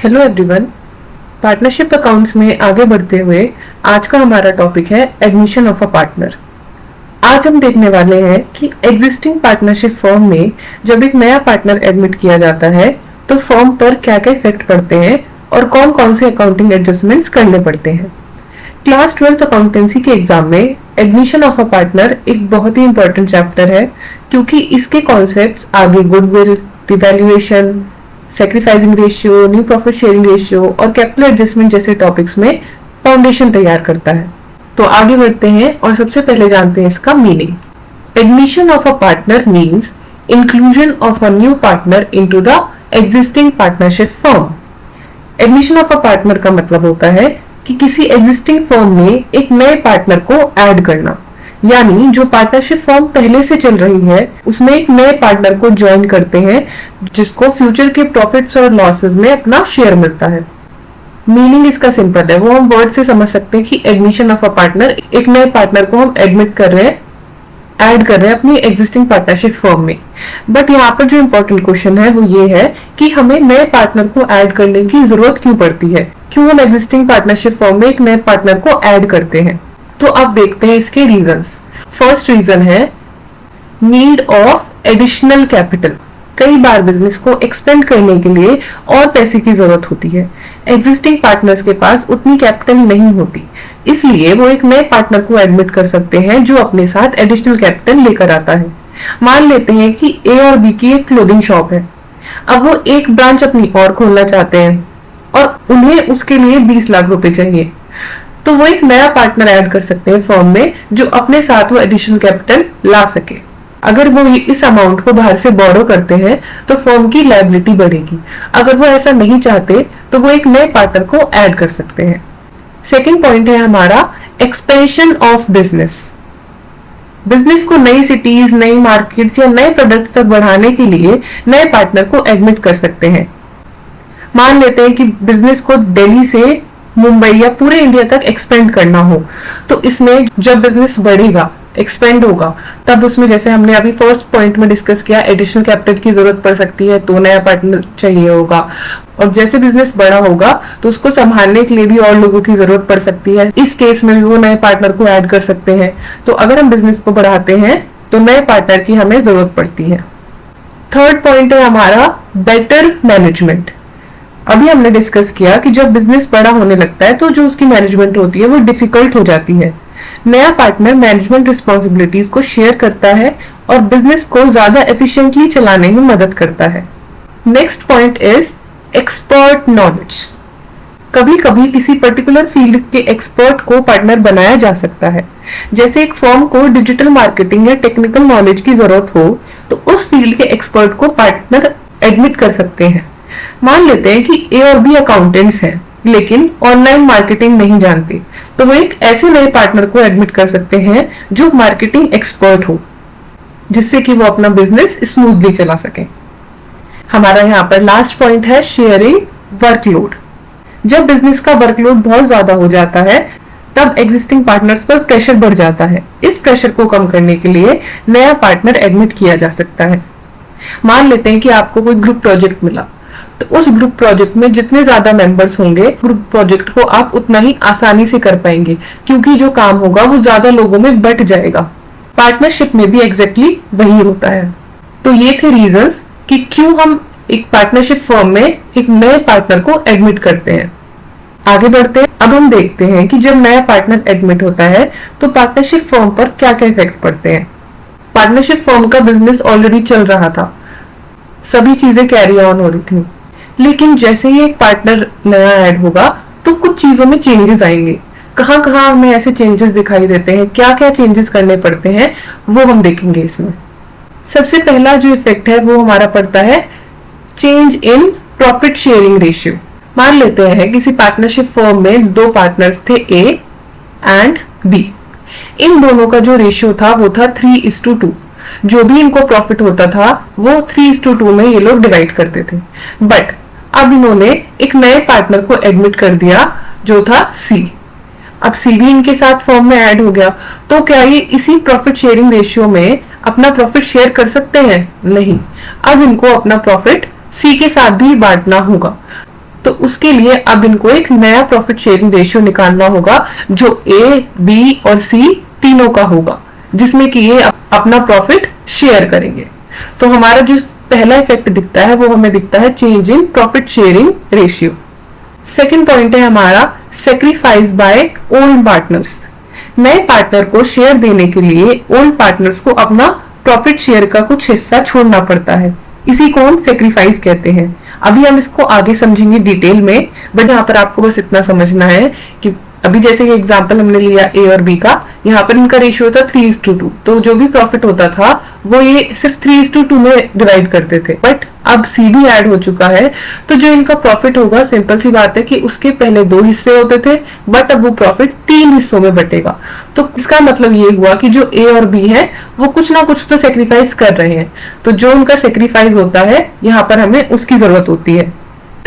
Hello everyone. Partnership accounts में आगे बढ़ते हुए आज का हमारा टॉपिक है एडमिशन ऑफ अ पार्टनर। आज हम देखने वाले हैं कि एग्जिस्टिंग पार्टनरशिप फर्म में जब एक नया पार्टनर एडमिट किया जाता है तो फर्म पर क्या क्या इफेक्ट पड़ते हैं और कौन कौन से अकाउंटिंग एडजस्टमेंट्स करने पड़ते हैं। क्लास 12th अकाउंटेंसी के एग्जाम में एडमिशन ऑफ अ पार्टनर एक बहुत ही इंपॉर्टेंट चैप्टर है, क्योंकि इसके कॉन्सेप्ट्स आगे goodwill, revaluation, sacrificing ratio, new profit sharing ratio और कैपिटल एडजस्टमेंट जैसे टॉपिक्स में फाउंडेशन तैयार करता है। तो आगे बढ़ते हैं और सबसे पहले जानते हैं इसका meaning. Admission of a partner means inclusion of a new partner into the existing partnership firm. Admission of a partner का मतलब होता है कि किसी एग्जिस्टिंग फर्म में एक नए पार्टनर को ऐड करना, यानी जो पार्टनरशिप फर्म पहले से चल रही है उसमें एक नए पार्टनर को ज्वाइन करते हैं जिसको फ्यूचर के प्रॉफिट्स और लॉसेस में अपना शेयर मिलता है। मीनिंग इसका सिंपल है, वो हम वर्ड से समझ सकते हैं कि एडमिशन ऑफ अ पार्टनर, एक नए पार्टनर को हम एडमिट कर रहे हैं, ऐड कर रहे हैं अपनी एग्जिस्टिंग पार्टनरशिप फर्म में। बट यहाँ पर जो इम्पोर्टेंट क्वेश्चन है वो ये है कि हमें नए पार्टनर को ऐड करने की जरूरत क्यों पड़ती है, क्यों हम एग्जिस्टिंग पार्टनरशिप फर्म में एक नए पार्टनर को ऐड करते हैं। तो अब देखते हैं इसके रीजंस। फर्स्ट रीजन है नीड ऑफ एडिशनल कैपिटल। कई बार बिजनेस को एक्सपेंड करने के लिए और पैसे की जरूरत होती है। एग्जिस्टिंग पार्टनर्स के पास उतनी कैपिटल नहीं होती, इसलिए वो एक नए पार्टनर को एडमिट कर सकते हैं जो अपने साथ एडिशनल कैपिटल लेकर आता है। मान लेते हैं कि ए और बी की एक क्लोथिंग शॉप है। अब वो एक ब्रांच अपनी और खोलना चाहते हैं और उन्हें उसके लिए 20 लाख रुपए चाहिए, तो वो एक नया पार्टनर ऐड कर सकते हैं फर्म में जो अपने साथ वो एडिशनल कैपिटल ला सके। अगर वो इस अमाउंट को बाहर से बोरो करते हैं तो फर्म की लायबिलिटी बढ़ेगी। अगर वो ऐसा नहीं चाहते तो वो एक नए पार्टनर को ऐड कर सकते हैं। सेकंड पॉइंट है हमारा एक्सपेंशन ऑफ बिजनेस। बिजनेस को नई सिटीज, नई मार्केट्स या नए प्रोडक्ट्स तक बढ़ाने के लिए नए पार्टनर को एडमिट कर सकते हैं। मान लेते हैं कि बिजनेस को दिल्ली से मुंबई या पूरे इंडिया तक एक्सपेंड करना हो, तो इसमें जब बिजनेस बढ़ेगा, एक्सपेंड होगा, तब उसमें जैसे हमने अभी फर्स्ट पॉइंट में डिस्कस किया, एडिशनल कैपिटल की जरूरत पड़ सकती है, तो नया पार्टनर चाहिए होगा। और जैसे बिजनेस बड़ा होगा तो उसको संभालने के लिए भी और लोगों की जरूरत पड़ सकती है। इस केस में भी वो नए पार्टनर को ऐड कर सकते हैं। तो अगर हम बिजनेस को बढ़ाते हैं तो नए पार्टनर की हमें जरूरत पड़ती है। थर्ड पॉइंट है हमारा बेटर मैनेजमेंट। अभी हमने डिस्कस किया कि जब बिजनेस बड़ा होने लगता है तो जो उसकी मैनेजमेंट होती है वो डिफिकल्ट हो जाती है। नया पार्टनर मैनेजमेंट रिस्पॉन्सिबिलिटीज को शेयर करता है और बिजनेस को ज्यादा एफिशिएंटली चलाने में मदद करता है। Next point is expert knowledge. कभी कभी किसी पर्टिकुलर फील्ड के एक्सपर्ट को पार्टनर बनाया जा सकता है। जैसे एक फर्म को डिजिटल मार्केटिंग या टेक्निकल नॉलेज की जरूरत हो तो उस फील्ड के एक्सपर्ट को पार्टनर एडमिट कर सकते हैं। मान लेते हैं कि ए और बी अकाउंटेंट्स हैं लेकिन ऑनलाइन मार्केटिंग नहीं जानते, तो वो एक ऐसे नए पार्टनर को एडमिट कर सकते हैं जो मार्केटिंग एक्सपर्ट हो, जिससे कि वो अपना बिजनेस स्मूथली चला सके। हमारा यहाँ पर लास्ट पॉइंट है शेयरिंग वर्कलोड। जब बिजनेस का वर्कलोड बहुत ज्यादा हो जाता है तब एग्जिस्टिंग पार्टनर्स पर प्रेशर बढ़ जाता है। इस प्रेशर को कम करने के लिए नया पार्टनर एडमिट किया जा सकता है। मान लेते हैं कि आपको कोई ग्रुप प्रोजेक्ट मिला, तो उस ग्रुप प्रोजेक्ट में जितने ज्यादा मेंबर्स होंगे, ग्रुप प्रोजेक्ट को आप उतना ही आसानी से कर पाएंगे, क्योंकि जो काम होगा वो ज्यादा लोगों में बट जाएगा। पार्टनरशिप में भी एग्जैक्टली वही होता है। तो ये थे रीजंस कि क्यों हम एक पार्टनरशिप फर्म में एक नए पार्टनर को एडमिट करते हैं। आगे बढ़ते हैं। अब हम देखते हैं कि जब नया पार्टनर एडमिट होता है तो पार्टनरशिप फर्म पर क्या क्या इफेक्ट पड़ते हैं। पार्टनरशिप फर्म का बिजनेस ऑलरेडी चल रहा था, सभी चीजें कैरी ऑन हो रही थी, लेकिन जैसे ही एक पार्टनर नया ऐड होगा तो कुछ चीजों में चेंजेस आएंगे। कहाँ कहाँ हमें ऐसे चेंजेस दिखाई देते हैं, क्या क्या चेंजेस करने पड़ते हैं, वो हम देखेंगे इसमें। सबसे पहला जो इफेक्ट है वो हमारा पड़ता है change in profit sharing ratio. मान लेते हैं किसी पार्टनरशिप फर्म में दो पार्टनर्स थे, ए एंड बी। इन दोनों का जो रेशियो था वो था 3:2। जो भी इनको प्रॉफिट होता था वो 3:2 में ये लोग डिवाइड करते थे। बट अब इन्होंने एक नए पार्टनर को एडमिट कर दिया जो था सी। अब सी भी इनके साथ फर्म में ऐड हो गया, तो क्या ये इसी प्रॉफिट शेयरिंग रेशियो में अपना प्रॉफिट शेयर कर सकते हैं? नहीं। अब इनको अपना प्रॉफिट सी के साथ भी बांटना होगा। तो उसके लिए अब इनको एक नया प्रॉफिट शेयरिंग रेशियो निकालना होगा जो ए, बी और सी तीनों का होगा, जिसमें कि ये अपना प्रॉफिट शेयर करेंगे। तो हमारा जो पहला इफेक्ट दिखता है वो हमें दिखता है change in profit sharing ratio. Second point है हमारा सेक्रीफाइस बाय ओल्ड पार्टनर्स। नए पार्टनर को शेयर देने के लिए ओल्ड पार्टनर्स को अपना प्रॉफिट शेयर का कुछ हिस्सा छोड़ना पड़ता है, इसी को हम सेक्रीफाइस कहते हैं। अभी हम इसको आगे समझेंगे डिटेल में, बट यहाँ पर आपको बस इतना समझना है कि अभी जैसे ये एग्जांपल हमने लिया ए और बी का, यहाँ पर इनका रेशियो था 3:2, तो जो भी प्रॉफिट होता था वो ये सिर्फ 3:2 में डिवाइड करते थे। बट अब सी भी ऐड हो चुका है, तो जो इनका प्रॉफिट होगा, सिंपल सी बात है कि उसके पहले 2 हिस्से होते थे, बट अब वो प्रॉफिट 3 हिस्सों में बटेगा। तो इसका मतलब ये हुआ कि जो ए और बी है वो कुछ ना कुछ तो सेक्रीफाइस कर रहे हैं, तो जो उनका सेक्रीफाइस होता है यहाँ पर हमें उसकी जरूरत होती है।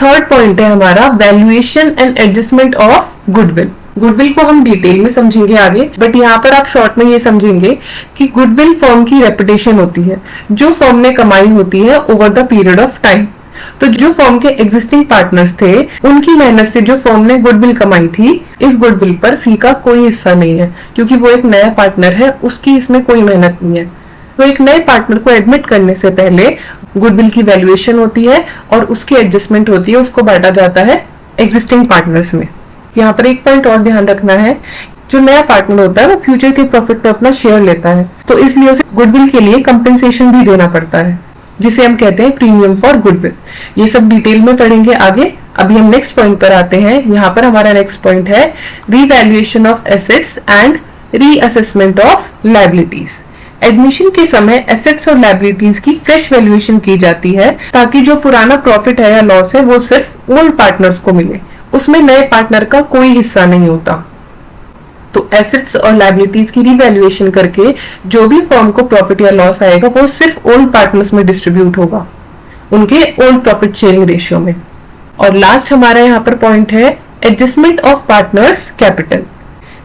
थर्ड पॉइंट है हमारा valuation and adjustment of goodwill. Goodwill को हम डिटेल में समझेंगे आगे, बट यहाँ पर आप शॉर्ट में ये समझेंगे कि गुडविल फर्म की रेपुटेशन होती है, जो फर्म ने कमाई होती है over the period of time. तो जो फर्म के एग्जिस्टिंग पार्टनर्स थे, उनकी मेहनत से जो फर्म ने गुडविल कमाई थी, इस गुडविल पर सी का कोई हिस्सा नहीं है, क्योंकि वो एक नया पार्टनर है, उसकी इसमें कोई मेहनत नहीं है। तो एक नए पार्टनर को एडमिट करने से पहले गुडविल की वैल्यूएशन होती है और उसकी एडजस्टमेंट होती है, उसको बांटा जाता है एग्जिस्टिंग पार्टनर्स में। यहाँ पर एक पॉइंट और ध्यान रखना है, जो नया पार्टनर होता है वो फ्यूचर के प्रॉफिट में अपना शेयर लेता है, तो इसलिए उसे गुडविल के लिए कंपेंसेशन भी देना पड़ता है, जिसे हम कहते हैं प्रीमियम फॉर गुडविल। ये सब डिटेल में पढ़ेंगे आगे। अभी हम नेक्स्ट पॉइंट पर आते हैं। यहाँ पर हमारा नेक्स्ट पॉइंट है revaluation of assets and reassessment of liabilities. Admission के समय एसेट्स और लायबिलिटीज की फ्रेश वैल्यूएशन की जाती है, ताकि जो पुराना प्रॉफिट है या लॉस है वो सिर्फ ओल्ड पार्टनर्स को मिले, उसमें नए पार्टनर का कोई हिस्सा नहीं होता। तो एसेट्स और लायबिलिटीज की रीवैल्यूएशन करके जो भी फर्म को प्रॉफिट या लॉस आएगा वो सिर्फ ओल्ड पार्टनर्स में डिस्ट्रीब्यूट होगा, उनके ओल्ड प्रॉफिट शेयरिंग रेशियो में। और लास्ट हमारा यहाँ पर पॉइंट है एडजस्टमेंट ऑफ पार्टनर्स कैपिटल।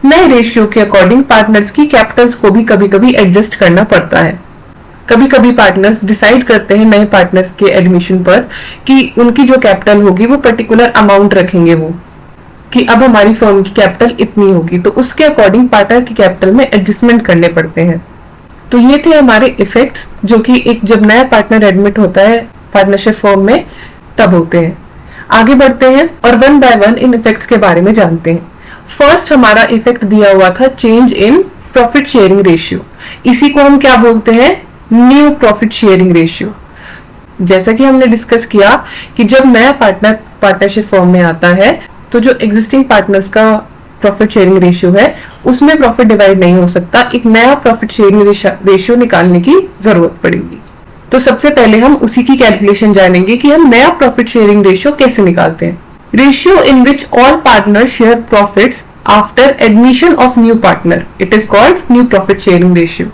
नए रेशियो के अकॉर्डिंग पार्टनर्स की कैपिटल्स को भी कभी कभी एडजस्ट करना पड़ता है। कभी कभी पार्टनर्स डिसाइड करते हैं नए पार्टनर्स के एडमिशन पर कि उनकी जो कैपिटल होगी वो पर्टिकुलर अमाउंट रखेंगे, वो कि अब हमारी फर्म की कैपिटल इतनी होगी, तो उसके अकॉर्डिंग पार्टनर की कैपिटल में एडजस्टमेंट करने पड़ते हैं। तो ये थे हमारे इफेक्ट्स, जो कि एक जब नया पार्टनर एडमिट होता है पार्टनरशिप फर्म में तब होते हैं। आगे बढ़ते हैं और one by one in effects के बारे में जानते हैं। फर्स्ट हमारा इफेक्ट दिया हुआ था change in profit sharing ratio. इसी को हम क्या बोलते हैं, न्यू प्रॉफिट शेयरिंग रेशियो। जैसा कि हमने डिस्कस किया कि जब नया पार्टनर पार्टनरशिप फर्म में आता है, तो जो एग्जिस्टिंग पार्टनर्स का प्रॉफिट शेयरिंग रेशियो है उसमें प्रॉफिट डिवाइड नहीं हो सकता, एक नया प्रॉफिट शेयरिंग रेशियो निकालने की जरूरत पड़ेगी। तो सबसे पहले हम उसी की कैलकुलेशन जानेंगे कि हम नया प्रॉफिट शेयरिंग रेशियो कैसे निकालते हैं। Ratio in which all partners share profits after admission of new partner, it is called new profit sharing ratio.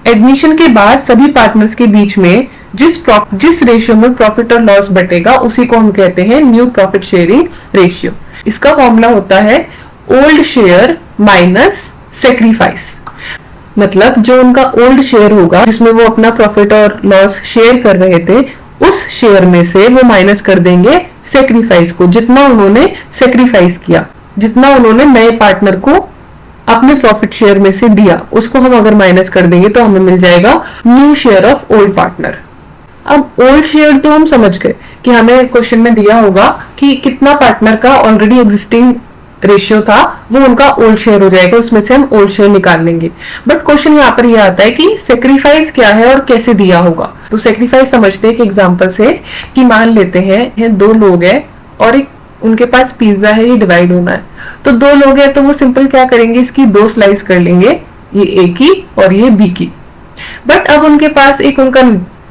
Admission के बाद सभी पार्टनर्स के बीच में जिस रेशियो में प्रॉफिट और लॉस बटेगा उसी को हम कहते हैं न्यू प्रॉफिट शेयरिंग रेशियो। इसका फॉर्मूला होता है ओल्ड शेयर माइनस सेक्रीफाइस। मतलब जो उनका ओल्ड शेयर होगा जिसमें वो अपना प्रॉफिट और लॉस शेयर कर रहे थे, उस शेयर में से वो माइनस कर देंगे सेक्रीफाइस को, जितना उन्होंने सेक्रीफाइस किया, जितना उन्होंने नए पार्टनर को अपने प्रॉफिट शेयर में से दिया, उसको हम अगर माइनस कर देंगे तो हमें मिल जाएगा new share of old partner. अब ओल्ड शेयर तो हम समझ गए कि हमें क्वेश्चन में दिया होगा कि कितना पार्टनर का ऑलरेडी एग्जिस्टिंग रेशियो था, वो उनका ओल्ड शेयर हो जाएगा, उसमें से हम ओल्ड शेयर निकाल लेंगे। बट क्वेश्चन यहाँ पर यह आता है कि सेक्रीफाइस क्या है और कैसे दिया होगा। तो सेक्रीफाइस समझते हैं एक एग्जांपल से, कि मान लेते हैं 2 लोग हैं और एक उनके पास पिज्जा है, ये डिवाइड होना है। तो 2 लोग हैं तो वो सिंपल क्या करेंगे, इसकी 2 स्लाइस कर लेंगे, ये ए की और ये बी की। बट अब उनके पास एक उनका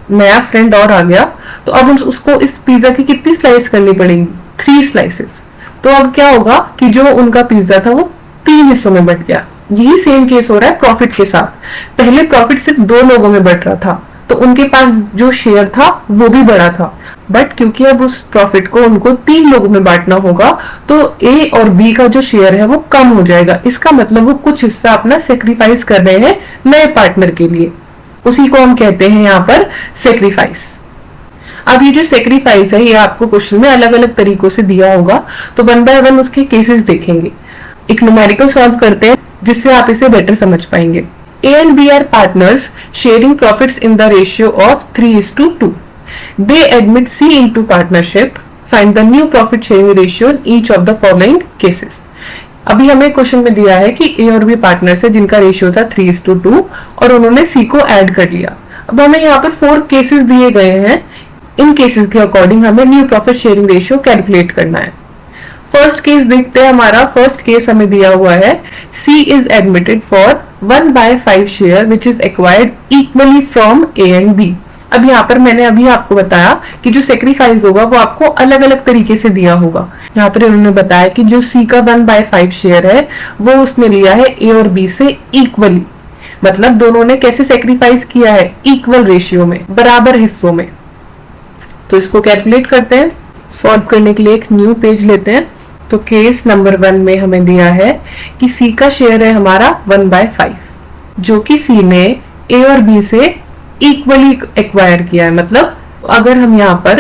नया फ्रेंड और आ गया, तो अब उसको इस पिज्जा की कितनी स्लाइस करनी पड़ेगी, 3 स्लाइसेस। तो अब क्या होगा कि जो उनका पिज्जा था वो 3 हिस्सों में बट गया। यही सेम केस हो रहा है प्रॉफिट के साथ। पहले प्रॉफिट सिर्फ 2 लोगों में बट रहा था, तो उनके पास जो शेयर था वो भी बड़ा था, बट क्योंकि अब उस प्रॉफिट को उनको 3 लोगों में बांटना होगा, तो ए और बी का जो शेयर है वो कम हो जाएगा। इसका मतलब वो कुछ हिस्सा अपना सेक्रीफाइस कर रहे हैं नए पार्टनर के लिए, उसी को हम कहते हैं यहाँ पर सेक्रीफाइस। अब ये जो सेक्रीफाइस है ये आपको क्वेश्चन में अलग अलग तरीकों से दिया होगा, तो वन बाय वन उसके केसेस देखेंगे। एक न्यूमेरिकल सॉल्व करते हैं जिससे आप इसे बेटर समझ पाएंगे। A and B are partners sharing profits in the ratio of 3:2. They admit C into partnership. Find the new profit sharing ratio in each of the following cases. अभी हमें question में दिया है कि A और B partners है जिनका ratio था 3:2 और उन्होंने C को ऐड कर लिया। अब हमें यहाँ पर 4 केसेस दिए गए हैं। इन केसेस के अकॉर्डिंग हमें new profit sharing ratio calculate करना है। फर्स्ट केस देखते हैं। हमारा फर्स्ट केस हमें दिया हुआ है C is admitted for 1/5 share which is acquired equally from A and B। अब यहाँ पर मैंने अभी आपको बताया कि जो सेक्रीफाइस होगा वो आपको अलग अलग तरीके से दिया होगा। यहाँ पर इन्होंने बताया कि जो C का 1/5 शेयर है वो उसने लिया है A और B से इक्वली, मतलब दोनों ने कैसे सेक्रीफाइस किया है, इक्वल रेशियो में, बराबर हिस्सों में। तो इसको कैलकुलेट करते हैं। सॉल्व करने के लिए एक न्यू पेज लेते हैं। तो केस नंबर 1 में हमें दिया है कि C का शेयर है हमारा 1/5 जो कि C ने A और B से इक्वली एक्वायर किया है। मतलब अगर हम यहाँ पर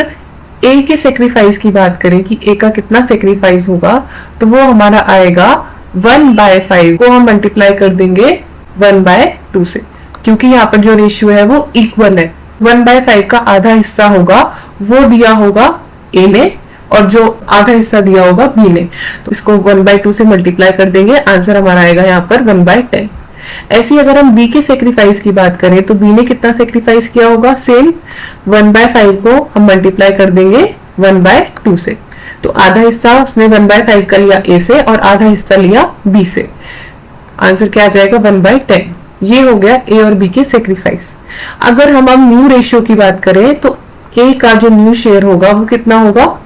A के सेक्रीफाइस की बात करें कि A का कितना सेक्रीफाइस होगा, तो वो हमारा आएगा 1/5 को हम मल्टीप्लाई कर देंगे 1/2 से, क्योंकि यहाँ पर जो रेशियो है वो इक्वल है। 1/5 का आधा हिस्सा होगा वो दिया होगा A ने और जो आधा हिस्सा दिया होगा B ने, तो इसको 1/2 से मल्टीप्लाई कर देंगे। आंसर हमारा आएगा यहाँ पर 1/10। ऐसी अगर हम B के सेक्रीफाइस की बात करें तो B ने कितना सेक्रीफाइस किया होगा, सेम 1/5 को हम मल्टीप्लाई कर देंगे 1/2 से। तो आधा हिस्सा उसने 1/5 का लिया A से और आधा हिस्सा लिया B से। आंसर क्या आ जाएगा, 1/10। ये हो गया A और B के सेक्रीफाइस। अगर हम अब न्यू रेशियो की बात करें तो A का जो न्यू शेयर होगा वो कितना होगा,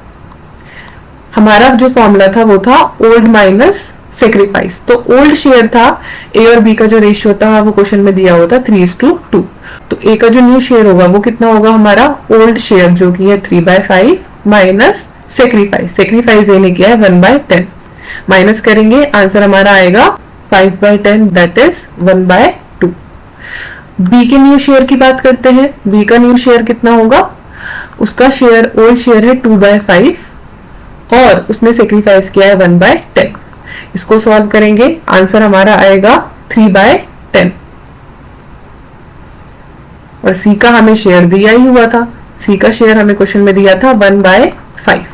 हमारा जो फॉर्मूला था वो था ओल्ड माइनस सेक्रीफाइस। तो ओल्ड शेयर था A और B का जो रेशियो था वो क्वेश्चन में दिया हुआ था 3:2। तो A का जो न्यू शेयर होगा वो कितना होगा, हमारा ओल्ड शेयर जो कि है 3/5 माइनस सेक्रीफाइस। सेक्रीफाइस A ने किया है 1/10, माइनस करेंगे, आंसर हमारा आएगा 5/10 दैट इज 1/2। B के न्यू शेयर की बात करते हैं। B का न्यू शेयर कितना होगा, उसका शेयर ओल्ड शेयर है 2/5 और उसने सेक्रीफाइस किया है 1/10। इसको सॉल्व करेंगे, आंसर हमारा आएगा 3/10। और C का हमें शेयर दिया ही हुआ था। C का शेयर हमें क्वेश्चन में दिया था 1/5।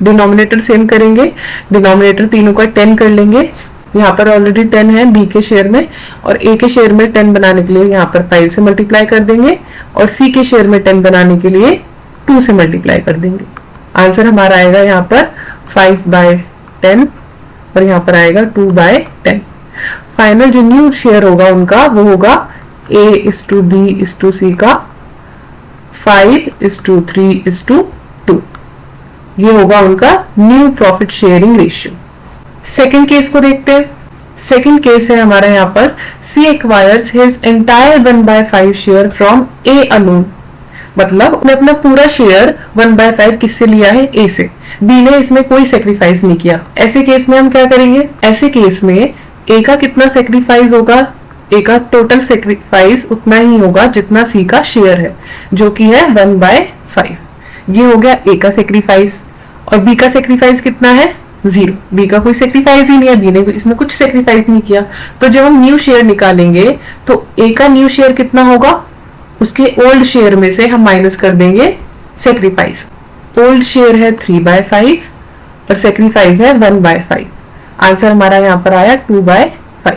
डिनोमिनेटर सेम करेंगे, डिनोमिनेटर तीनों का 10 कर लेंगे। यहाँ पर ऑलरेडी 10 है B के शेयर में और A के शेयर में 10 बनाने के लिए यहाँ पर 5 से मल्टीप्लाई कर देंगे और C के शेयर में 10 बनाने के लिए 2 से मल्टीप्लाई कर देंगे। आंसर हमारा आएगा यहाँ पर 5/10 और यहाँ पर आएगा 2/10। फाइनल जो न्यू शेयर होगा उनका वो होगा A/B/C का 5:3:2। ये होगा उनका new profit sharing ratio. Second case को देखते हैं। सेकंड केस है हमारा यहाँ पर C acquires his entire 1/5 share from A alone. मतलब उसने अपना पूरा शेयर 1/5 किससे लिया है, A से। B ने इसमें कोई सेक्रीफाइस नहीं किया। ऐसे केस में हम क्या करेंगे, ऐसे केस में A का कितना सेक्रीफाइस होगा, A का टोटल सेक्रीफाइस उतना ही होगा जितना C का शेयर है जो कि है 1/5। ये हो गया A का सेक्रीफाइस। और B का सेक्रीफाइस कितना है, 0। B का कोई सेक्रीफाइस ही नहीं है, B ने इसमें कुछ सेक्रीफाइस नहीं किया। तो जब हम न्यू शेयर निकालेंगे तो A का न्यू शेयर कितना होगा, उसके ओल्ड शेयर में से हम माइनस कर देंगे सेक्रीफाइस। ओल्ड शेयर है 3/5 और सेक्रीफाइस है 1/5। आंसर हमारा यहाँ पर आया 2/5।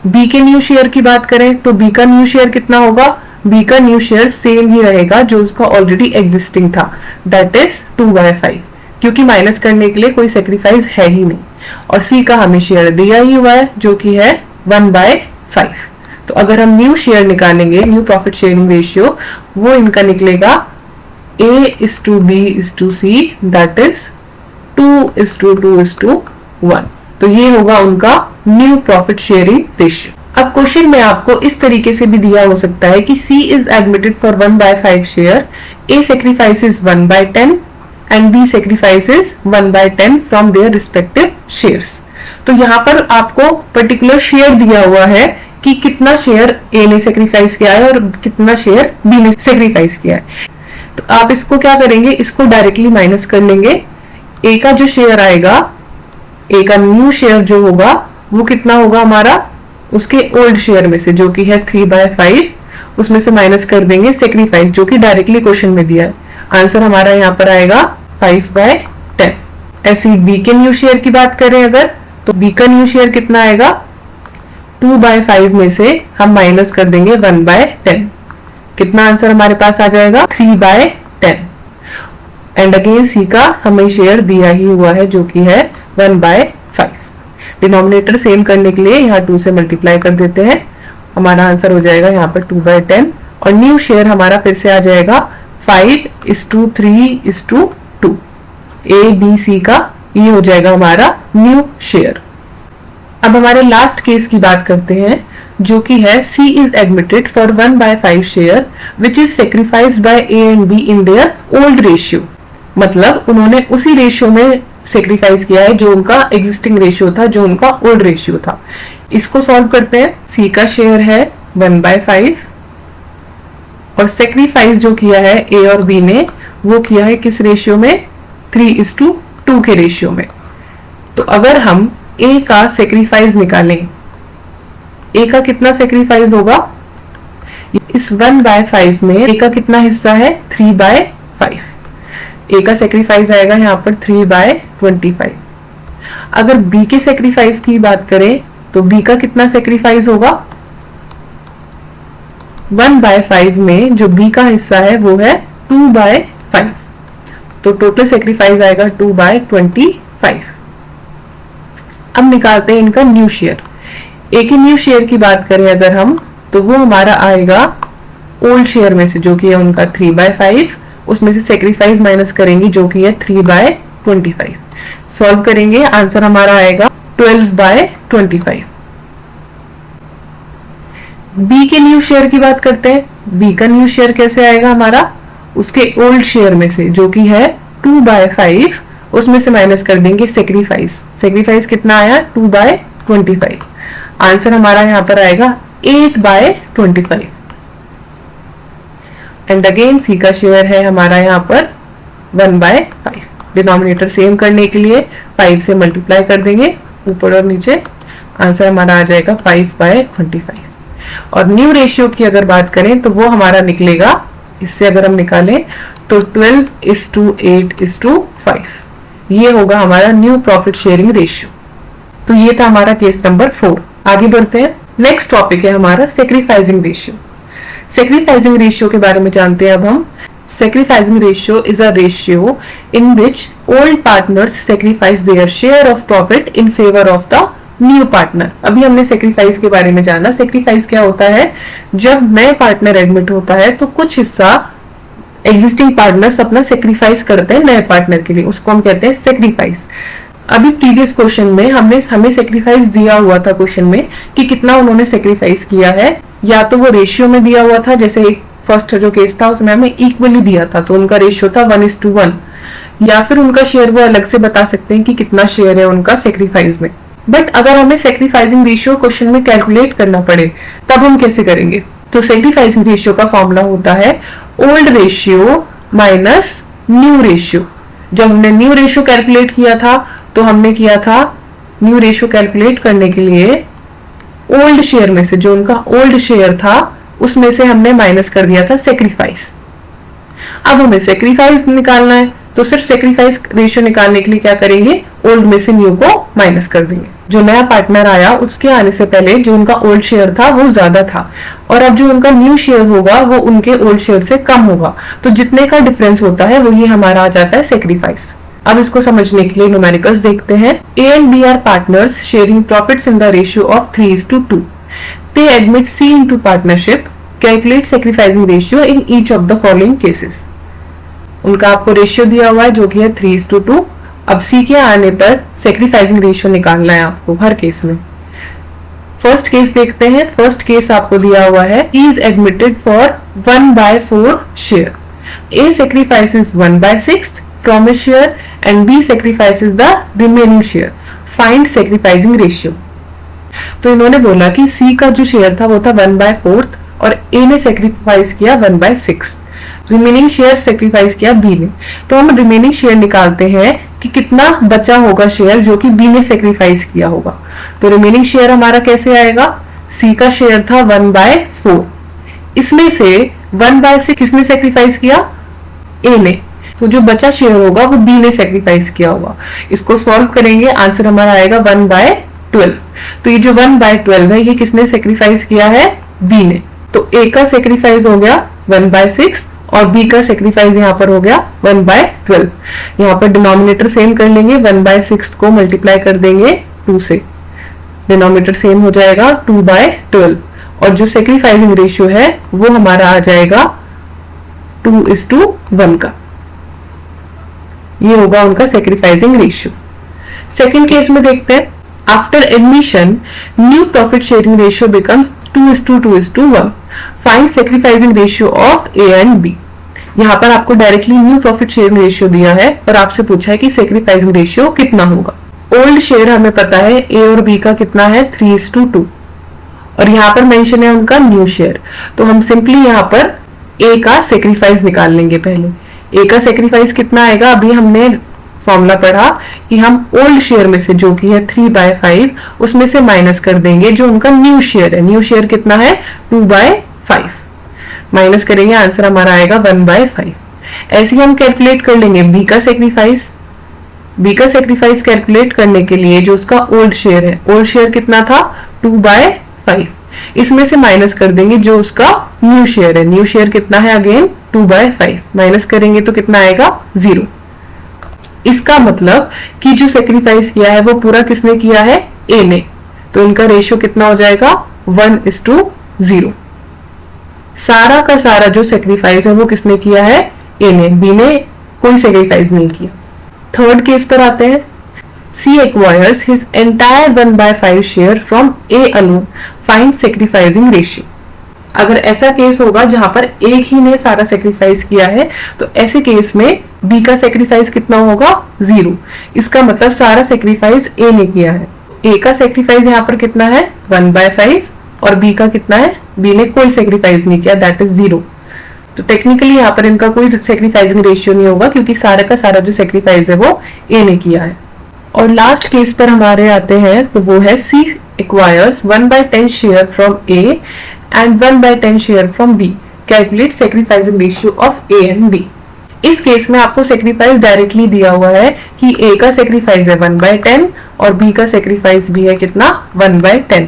B के न्यू शेयर की बात करें तो B का न्यू शेयर कितना होगा, B का न्यू शेयर सेम ही रहेगा जो उसका ऑलरेडी एग्जिस्टिंग था, दैट इज 2/5, क्योंकि माइनस करने के लिए कोई सेक्रीफाइस है ही नहीं। और C का हमें शेयर दिया ही हुआ है जो कि है 1/5। तो अगर हम न्यू शेयर निकालेंगे, न्यू प्रॉफिट शेयरिंग रेशियो, वो इनका निकलेगा A/B/C दैट इज 2:2:1। तो ये होगा उनका न्यू प्रॉफिट शेयरिंग रेशियो। अब क्वेश्चन में आपको इस तरीके से भी दिया हो सकता है कि C is admitted for 1/5 share, A sacrifices 1/10 and B sacrifices 1/10 from their respective shares। तो यहाँ पर आपको पर्टिकुलर शेयर दिया हुआ है कि कितना शेयर A ने सेक्रीफाइस किया है और कितना शेयर B ने सेक्रीफाइस किया है। तो आप इसको क्या करेंगे, इसको डायरेक्टली माइनस कर लेंगे। ए का जो शेयर आएगा, ए का न्यू शेयर जो होगा वो कितना होगा हमारा, उसके ओल्ड शेयर में से जो कि है 3/5, उसमें से माइनस कर देंगे सेक्रीफाइस जो कि डायरेक्टली क्वेश्चन में दिया है। आंसर हमारा यहाँ पर आएगा 5/10। ऐसे ही बी के न्यू शेयर की बात करें अगर, तो बी का न्यू शेयर कितना आएगा, 2/5 में से हम माइनस कर देंगे 1/10। कितना आंसर हमारे पास आ जाएगा, 3/10। एंड अगेन सी का हमें शेयर दिया ही हुआ है जो कि है 1/5। डिनोमिनेटर सेम करने के लिए यहाँ 2 से मल्टीप्लाई कर देते हैं, हमारा आंसर हो जाएगा यहाँ पर 2/10। और न्यू शेयर हमारा फिर से आ जाएगा 5:3:2। ए बी सी का ये हो जाएगा हमारा न्यू शेयर। अब हमारे लास्ट केस की बात करते हैं जो कि है C is admitted for 1/5 share which is sacrificed by A and B in their old ratio। मतलब उन्होंने उसी रेशियो में सेक्रीफाइस किया है जो उनका एग्जिस्टिंग रेशियो था, जो उनका ओल्ड रेशियो था। इसको सॉल्व करते हैं। C का शेयर है 1/5 और सेक्रीफाइस जो किया है A और B ने वो किया है किस रेशियो में, 3:2 के रेशियो में। तो अगर हम A का सेक्रीफाइस निकालें, ए का कितना सेक्रीफाइस होगा, इस 1/5 में ए का कितना हिस्सा है, 3/5। ए का सेक्रीफाइस आएगा यहाँ पर 3/25। अगर बी के सेक्रीफाइस की बात करें तो बी का कितना सेक्रीफाइस होगा, 1/5 में जो बी का हिस्सा है वो है 2/5। तो टोटल सेक्रीफाइस आएगा 2/25। अब निकालते हैं इनका न्यू शेयर। ए के न्यू शेयर की बात करें अगर हम, तो वो हमारा आएगा ओल्ड शेयर में से जो कि है उनका 3/5, उसमें से सेक्रीफाइस माइनस करेंगे जो कि है 3/25। सॉल्व करेंगे, आंसर हमारा आएगा 12/25। बी के न्यू शेयर की बात करते हैं। बी का न्यू शेयर कैसे आएगा हमारा, उसके ओल्ड शेयर में से जो कि है 2/5, उसमें से माइनस कर देंगे सेक्रीफाइस। सेक्रीफाइस कितना आया, 2/25। आंसर हमारा यहाँ पर आएगा 8/25। एंड अगेन सी का शेयर है हमारा यहाँ पर 1/5। डिनोमिनेटर सेम करने के लिए 5 से मल्टीप्लाई कर देंगे ऊपर और नीचे, आंसर हमारा आ जाएगा 5/25। और न्यू रेशियो की अगर बात करें तो वो हमारा निकलेगा, इससे अगर हम निकालें तो 12:8:5। ये होगा हमारा न्यू प्रॉफिट शेयरिंग रेशियो। तो ये था हमारा केस नंबर 4। आगे बढ़ते हैं। नेक्स्ट टॉपिक है हमारा सेक्रीफाइसिंग रेशियो। सेक्रीफाइसिंग रेशियो के बारे में जानते हैं अब हम। Sacrificing ratio is a ratio in which old partners sacrifice their share of profit in favour of the new partner. अभी हमने सेक्रीफाइस के बारे में जाना। सेक्रीफाइस क्या होता है, जब नए पार्टनर एडमिट होता है तो कुछ हिस्सा एग्जिस्टिंग पार्टनर्स अपना सेक्रीफाइस करते हैं नए पार्टनर के लिए, उसको हम कहते हैं सेक्रीफाइस। अभी प्रीवियस क्वेश्चन में हमें सेक्रीफाइस दिया हुआ था क्वेश्चन में कि कितना उन्होंने सेक्रीफाइस किया है, या तो वो रेशियो में दिया हुआ था, जैसे एक फर्स्ट जो केस था उसमें हमें इक्वली दिया था तो उनका रेशियो था 1:1, या फिर उनका शेयर वो अलग से बता सकते हैं कि कितना शेयर है उनका सेक्रीफाइस में। बट अगर हमें सेक्रीफाइसिंग रेशियो क्वेश्चन में कैलकुलेट करना पड़े तब हम कैसे करेंगे, तो सेक्रीफाइसिंग रेशियो का फॉर्मूला होता है old ratio minus new ratio. जब हमने न्यू रेशियो कैलकुलेट किया था तो हमने किया था न्यू रेशियो कैलकुलेट करने के लिए ओल्ड शेयर में से, जो उनका ओल्ड शेयर था उसमें से हमने माइनस कर दिया था सेक्रीफाइस। अब हमें सेक्रीफाइस निकालना है तो सिर्फ सेक्रीफाइस रेशियो निकालने के लिए क्या करेंगे, ओल्ड में से न्यू को माइनस कर देंगे। जो नया पार्टनर आया उसके आने से पहले जो उनका ओल्ड शेयर था वो ज्यादा था, और अब जो उनका न्यू शेयर होगा वो उनके ओल्ड शेयर से कम होगा, तो जितने का डिफरेंस होता है वही हमारा आ जाता है सेक्रीफाइस। अब इसको समझने के लिए न्यूमेरिकल्स देखते हैं। A and B are partners sharing profits in the ratio of 3:2. They admit C into partnership. Calculate sacrificing ratio in each of the following cases. उनका आपको रेशियो दिया हुआ है जो कि है 3:2। अब C के आने पर सेक्रीफाइसिंग रेशियो निकालना है आपको हर केस में। फर्स्ट केस देखते हैं। फर्स्ट केस आपको दिया हुआ है E is admitted for 1/4 share. A sacrifices 1/6 from a share and B sacrifices the remaining share. Find sacrificing ratio. तो इन्होंने बोला कि C का जो शेयर था वो था 1/4 और A ने सेक्रीफाइस किया 1/6। रिमेनिंग शेयर सेक्रीफाइस किया बी ने, तो हम रिमेनिंग शेयर निकालते हैं कि कितना बचा होगा शेयर जो कि बी ने सेक्रीफाइस किया होगा। तो रिमेनिंग शेयर हमारा कैसे आएगा, सी का शेयर था 1/4, इसमें से 1/6 किसने सेक्रीफाइस किया, ए ने, तो जो बचा शेयर होगा वो बी ने सेक्रीफाइस किया होगा। इसको सॉल्व करेंगे, आंसर हमारा आएगा 1/12। तो ये जो 1/12 है ये किसने सेक्रीफाइस किया है, बी ने। तो ए का सेक्रीफाइस हो गया 1/6 और बी का सेक्रीफाइस यहाँ पर हो गया 1/12। यहाँ पर डिनोमिनेटर सेम कर लेंगे, 1/6 को मल्टीप्लाई कर देंगे 2 से, डिनोमिनेटर सेम हो जाएगा 2/12 और जो सेक्रीफाइसिंग रेशियो है वो हमारा आ जाएगा 2:1 का। ये होगा उनका सेक्रीफाइसिंग रेशियो। सेकंड केस में देखते हैं, after admission new profit sharing ratio becomes 2:2:1, find sacrificing ratio of A and B. यहाँ पर आपको directly new profit sharing ratio दिया है और आपसे पूछा है कि सेक्रीफाइसिंग रेशियो कितना होगा। ओल्ड शेयर हमें पता है ए और बी का कितना है 3:2 और यहाँ पर मेंशन है उनका न्यू शेयर, तो हम सिंपली यहाँ पर ए का सेक्रीफाइस निकाल लेंगे। पहले ए का सेक्रीफाइस कितना आएगा, अभी हमने फॉर्मूला पढ़ा कि हम ओल्ड शेयर में से जो कि है 3/5 उसमें से माइनस कर देंगे जो उनका न्यू शेयर है। न्यू शेयर कितना है 2/5, माइनस करेंगे, आंसर हमारा आएगा 1/5। ऐसे ही हम कैलकुलेट कर लेंगे बी का सेक्रीफाइस। बी का सेक्रीफाइस कैलकुलेट करने के लिए जो उसका ओल्ड शेयर है, ओल्ड शेयर कितना था 2/5, इसमें से माइनस कर देंगे जो उसका न्यू शेयर है। न्यू शेयर कितना है अगेन 2/5, माइनस करेंगे तो कितना आएगा 0। इसका मतलब कि जो सेक्रीफाइस किया है वो पूरा किसने किया है, ए ने, तो इनका रेशियो कितना हो जाएगा 1:0। सारा का सारा जो सेक्रीफाइस है वो किसने किया है, ए ने, बी ने कोई सेक्रीफाइस नहीं किया। थर्ड केस पर आते हैं, C acquires his entire 1/5 share from A alone, find sacrificing ratio. अगर ऐसा केस होगा जहां पर एक ही ने सारा सेक्रीफाइस किया है तो ऐसे केस में बी का सेक्रीफाइस कितना होगा 0। इसका मतलब सारा सेक्रीफाइस ए ने किया है। ए का सेक्रीफाइस यहाँ पर कितना है 1/5 और बी का कितना है, बी ने कोई सेक्रीफाइस नहीं किया, दैट इज 0। तो टेक्निकली यहाँ पर इनका कोई सेक्रीफाइसिंग रेशियो नहीं होगा क्योंकि सारा का सारा जो सेक्रीफाइस है वो ए ने किया है। और लास्ट केस पर हमारे आते हैं तो वो है C acquires 1/10 share from A and 1/10 share from B. Calculate sacrificing ratio of A and B. इस केस में आपको सेक्रीफाइस डायरेक्टली दिया हुआ है कि A का सेक्रीफाइस है 1/10 और B का सेक्रीफाइस भी है कितना 1/10।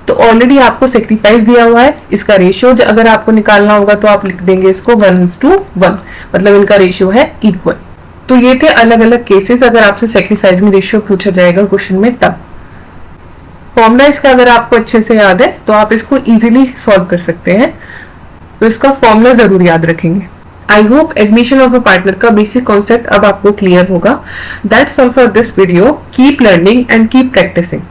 तो ऑलरेडी आपको सेक्रीफाइस दिया हुआ है, इसका रेशियो अगर आपको निकालना होगा तो आप लिख देंगे इसको 1:1, मतलब इनका रेशियो है इक्वल। तो ये थे अलग अलग केसेस अगर आपसे सेक्रीफाइसिंग रेशियो पूछा जाएगा क्वेश्चन में तब। फॉर्मूला इसका अगर आपको अच्छे से याद है तो आप इसको इजीली सॉल्व कर सकते हैं, तो इसका फॉर्मूला जरूर याद रखेंगे। I hope admission of a partner का बेसिक कॉन्सेप्ट अब आपको क्लियर होगा। That's all for this video. Keep learning and keep practising.